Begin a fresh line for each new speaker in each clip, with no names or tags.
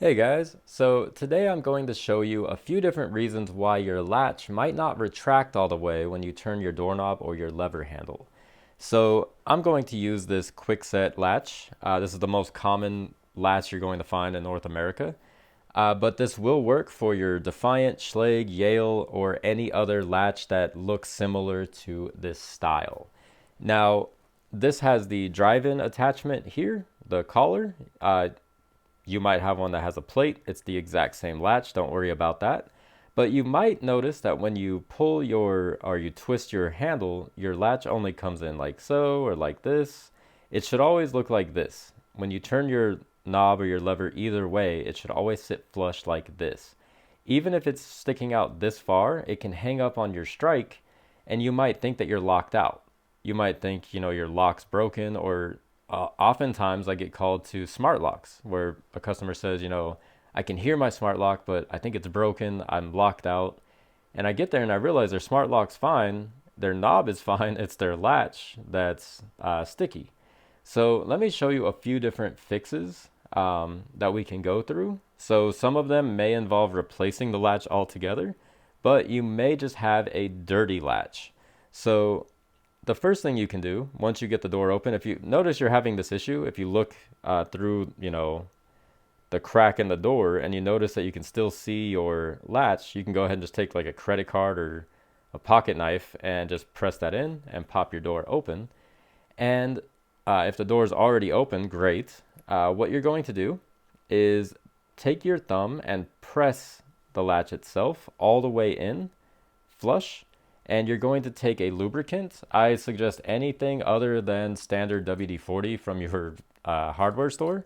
Hey guys, so today I'm going to show you a few different reasons why your latch might not retract all the way when you turn your doorknob or your lever handle. So I'm going to use this Quickset latch. This is the most common latch you're going to find in North America. But this will work for your Defiant, Schlage, Yale, or any other latch that looks similar to this style. Now, this has the drive-in attachment here, the collar. You might have one that has a plate. It's the exact same latch. Don't worry about that. But you might notice that when you pull or you twist your handle, your latch only comes in like so or like this. It should always look like this. When you turn your knob or your lever either way, it should always sit flush like this. Even if it's sticking out this far, it can hang up on your strike and you might think that you're locked out. You might think, your lock's broken, or oftentimes I get called to smart locks where a customer says, I can hear my smart lock, but I think it's broken. I'm locked out. And I get there and I realize their smart lock's fine. Their knob is fine. It's their latch that's sticky. So let me show you a few different fixes that we can go through. So some of them may involve replacing the latch altogether, but you may just have a dirty latch. So the first thing you can do once you get the door open, if you notice you're having this issue, if you look through, the crack in the door and you notice that you can still see your latch, you can go ahead and just take like a credit card or a pocket knife and just press that in and pop your door open. And if the door is already open, great. What you're going to do is take your thumb and press the latch itself all the way in, flush, and you're going to take a lubricant. I suggest anything other than standard WD-40 from your hardware store.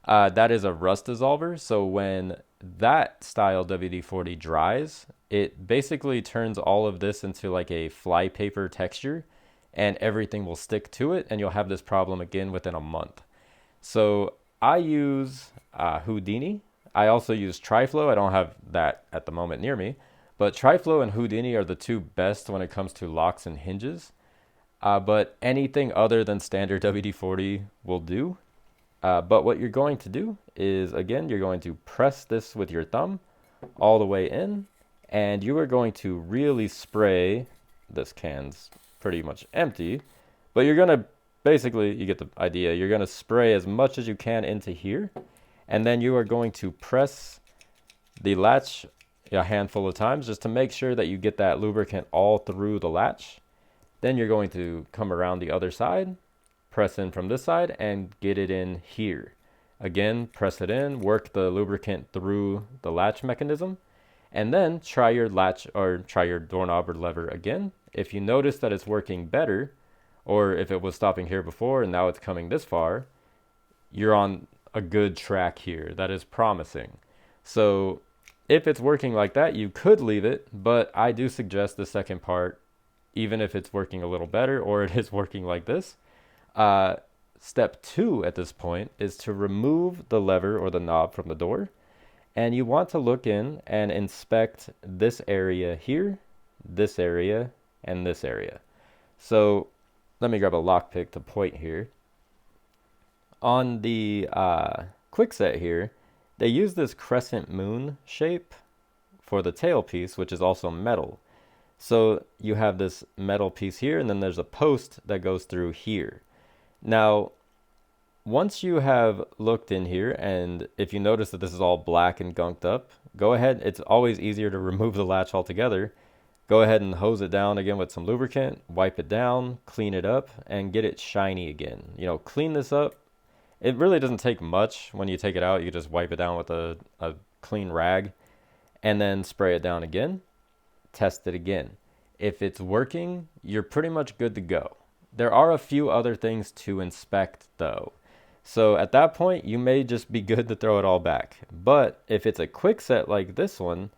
That is a rust dissolver. So when that style WD-40 dries, it basically turns all of this into like a flypaper texture and everything will stick to it and you'll have this problem again within a month. So I use Houdini. I also use Triflow. I don't have that at the moment near me, but Triflow and Houdini are the two best when it comes to locks and hinges. But anything other than standard WD-40 will do. But what you're going to do is, again, you're going to press this with your thumb all the way in, and you are going to really spray. This can's pretty much empty, but you're going to basically, you get the idea, you're going to spray as much as you can into here, and then you are going to press the latch a handful of times just to make sure that you get that lubricant all through the latch. Then you're going to come around the other side, press in from this side, and get it in here. Again, press it in, work the lubricant through the latch mechanism, and then try your latch or try your doorknob or lever again. If you notice that it's working better, or if it was stopping here before and now it's coming this far, you're on a good track here. That is promising. So if it's working like that, you could leave it, but I do suggest the second part, even if it's working a little better or it is working like this. Step 2 at this point is to remove the lever or the knob from the door. And you want to look in and inspect this area here, this area, and this area. So let me grab a lockpick to point here. On the Quickset here, they use this crescent moon shape for the tail piece, which is also metal. So you have this metal piece here, and then there's a post that goes through here. Now, once you have looked in here, and if you notice that this is all black and gunked up, go ahead. It's always easier to remove the latch altogether. Go ahead and hose it down again with some lubricant, wipe it down, clean it up, and get it shiny again. Clean this up. It really doesn't take much when you take it out. You just wipe it down with a clean rag and then spray it down again. Test it again. If it's working, you're pretty much good to go. There are a few other things to inspect though. So at that point, you may just be good to throw it all back. But if it's a Quickset like this one,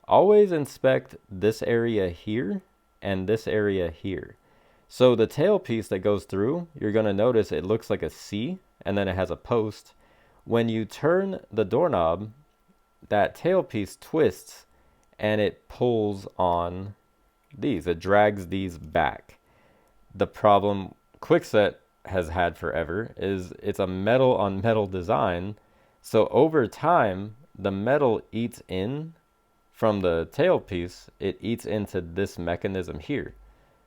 always inspect this area here and this area here. So the tail piece that goes through, you're going to notice it looks like a C and then it has a post. When you turn the doorknob, that tail piece twists and it pulls on these. It drags these back. The problem Quickset has had forever is it's a metal on metal design. So over time, the metal eats in from the tailpiece, it eats into this mechanism here.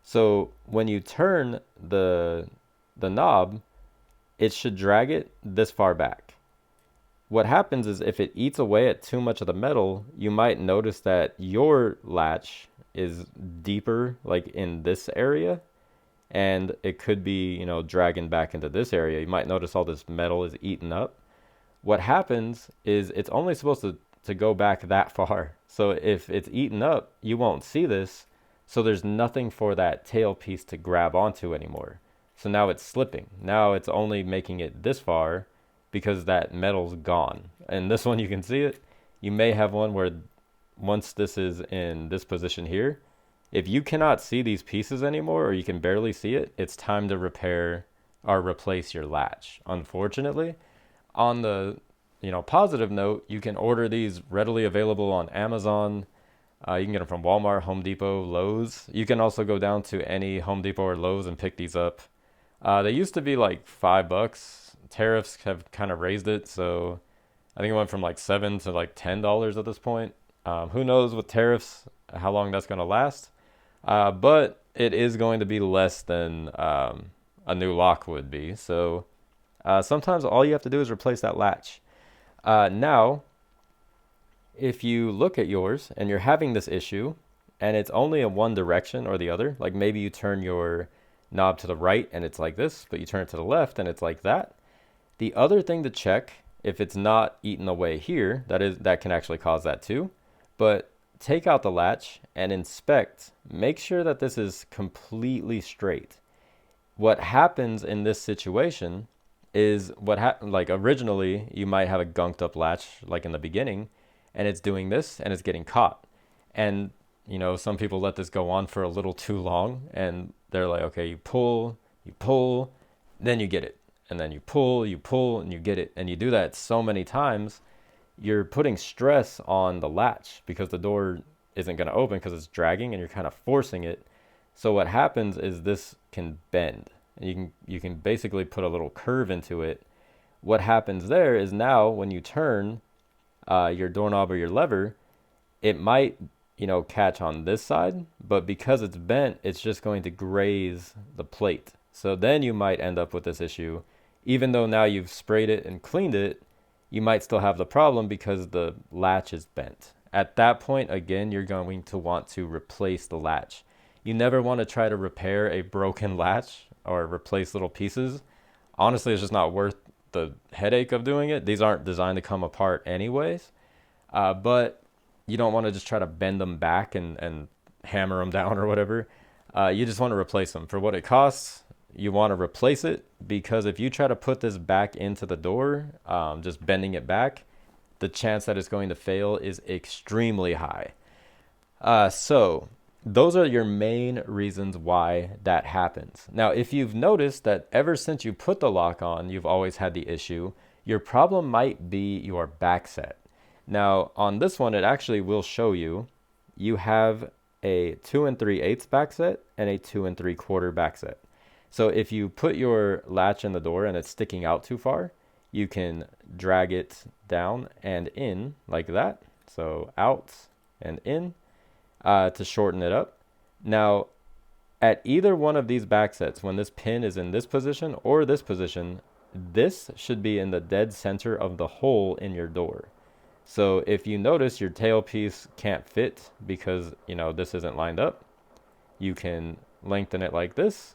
So when you turn the knob, it should drag it this far back. What happens is if it eats away at too much of the metal, you might notice that your latch is deeper, like in this area, and it could be, dragging back into this area. You might notice all this metal is eaten up. What happens is it's only supposed to go back that far. So if it's eaten up, you won't see this. So there's nothing for that tail piece to grab onto anymore. So now it's slipping. Now it's only making it this far because that metal's gone. And this one, you can see it. You may have one where once this is in this position here, if you cannot see these pieces anymore, or you can barely see it, it's time to repair or replace your latch. Unfortunately, on the positive note, you can order these readily available on Amazon. You can get them from Walmart, Home Depot, Lowe's. You can also go down to any Home Depot or Lowe's and pick these up. They used to be like $5. Tariffs have kind of raised it, so I think it went from like $7 to like $10 at this point. Who knows with tariffs how long that's going to last? But it is going to be less than a new lock would be. So sometimes all you have to do is replace that latch. Now, if you look at yours and you're having this issue and it's only in one direction or the other, like maybe you turn your knob to the right and it's like this, but you turn it to the left and it's like that. The other thing to check, if it's not eaten away here, that can actually cause that too. But take out the latch and inspect. Make sure that this is completely straight. What happens in this situation is like originally you might have a gunked up latch like in the beginning, and it's doing this and it's getting caught. And some people let this go on for a little too long, and they're like, okay, you pull, then you get it. And then you pull, and you get it. And you do that so many times, you're putting stress on the latch because the door isn't going to open because it's dragging and you're kind of forcing it. So what happens is this can bend. And you can basically put a little curve into it. What happens there is now when you turn your doorknob or your lever, it might catch on this side, but because it's bent, it's just going to graze the plate. So then you might end up with this issue. Even though now you've sprayed it and cleaned it, you might still have the problem because the latch is bent. At that point, again, you're going to want to replace the latch. You never want to try to repair a broken latch or replace little pieces. Honestly, it's just not worth the headache of doing it. These aren't designed to come apart anyways. But you don't want to just try to bend them back and hammer them down or whatever. You just want to replace them. For what it costs, you want to replace it, because if you try to put this back into the door, just bending it back, the chance that it's going to fail is extremely high. So those are your main reasons why that happens. Now, if you've noticed that ever since you put the lock on, you've always had the issue, your problem might be your backset. Now, on this one, it actually will show you have a 2 3/8 backset and a 2 3/4 backset. So if you put your latch in the door and it's sticking out too far, you can drag it down and in like that. So out and in to shorten it up. Now, at either one of these backsets, when this pin is in this position or this position, this should be in the dead center of the hole in your door. So if you notice your tailpiece can't fit because, this isn't lined up, you can lengthen it like this,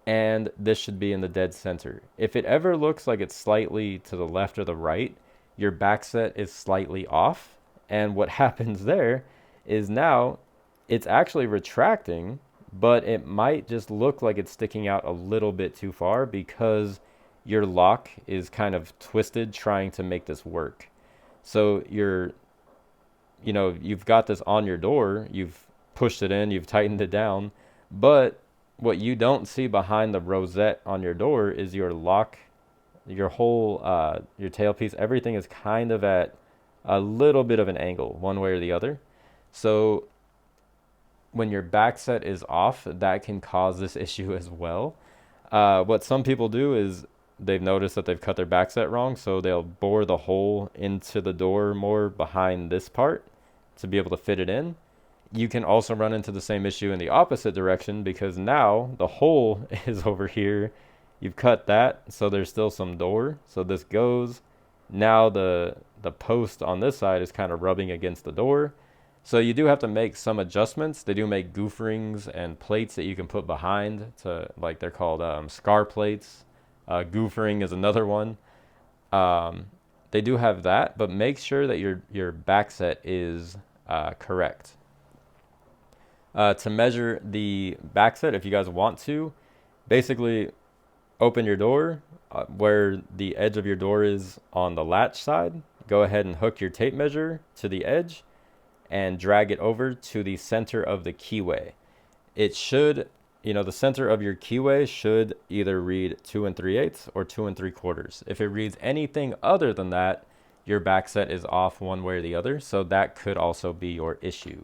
and this should be in the dead center. If it ever looks like it's slightly to the left or the right, your backset is slightly off. And what happens there is now it's actually retracting, but it might just look like it's sticking out a little bit too far because your lock is kind of twisted trying to make this work. So you've got this on your door, you've pushed it in, you've tightened it down, but what you don't see behind the rosette on your door is your lock, your whole, your tailpiece, everything is kind of at a little bit of an angle, one way or the other. So when your backset is off, that can cause this issue as well. What some people do is they've noticed that they've cut their backset wrong, so they'll bore the hole into the door more behind this part to be able to fit it in. You can also run into the same issue in the opposite direction because now the hole is over here. You've cut that, so there's still some door. So this goes. Now the post on this side is kind of rubbing against the door. So you do have to make some adjustments. They do make goof rings and plates that you can put behind to, like, they're called scar plates. Goof ring is another one. They do have that, but make sure that your backset is correct. To measure the backset, if you guys want to, basically open your door where the edge of your door is on the latch side. Go ahead and hook your tape measure to the edge and drag it over to the center of the keyway. It should, the center of your keyway should either read 2 3/8 or 2 3/4. If it reads anything other than that, your backset is off one way or the other, so that could also be your issue.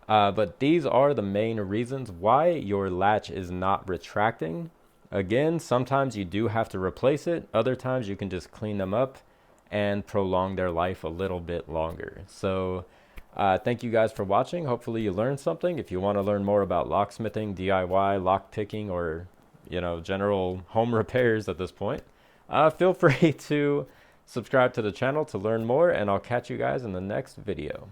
But these are the main reasons why your latch is not retracting. Again, sometimes you do have to replace it. Other times you can just clean them up and prolong their life a little bit longer. So thank you guys for watching. Hopefully you learned something. If you want to learn more about locksmithing, DIY, lock picking, or general home repairs at this point, feel free to subscribe to the channel to learn more, and I'll catch you guys in the next video.